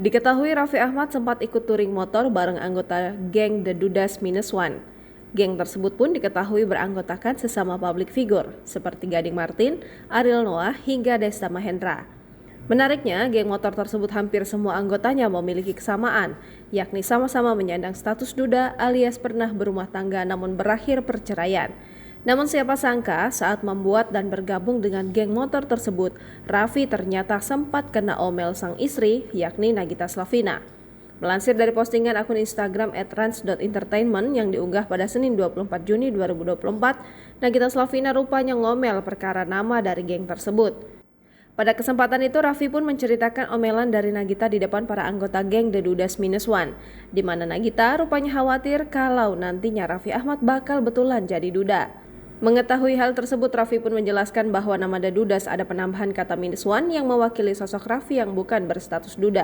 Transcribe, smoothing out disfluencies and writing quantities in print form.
Diketahui Raffi Ahmad sempat ikut touring motor bareng anggota geng The Dudas Minus One. Geng tersebut pun diketahui beranggotakan sesama public figure seperti Gading Martin, Ariel Noah, hingga Desta Mahendra. Menariknya, geng motor tersebut hampir semua anggotanya memiliki kesamaan, yakni sama-sama menyandang status duda alias pernah berumah tangga namun berakhir perceraian. Namun siapa sangka saat membuat dan bergabung dengan geng motor tersebut, Raffi ternyata sempat kena omel sang istri, yakni Nagita Slavina. Melansir dari postingan akun Instagram @rans.entertainment yang diunggah pada Senin 24 Juni 2024, Nagita Slavina rupanya ngomel perkara nama dari geng tersebut. Pada kesempatan itu, Raffi pun menceritakan omelan dari Nagita di depan para anggota geng The Dudas Minus One, di mana Nagita rupanya khawatir kalau nantinya Raffi Ahmad bakal betulan jadi duda. Mengetahui hal tersebut, Raffi pun menjelaskan bahwa nama The Dudas ada penambahan kata minus one yang mewakili sosok Raffi yang bukan berstatus duda.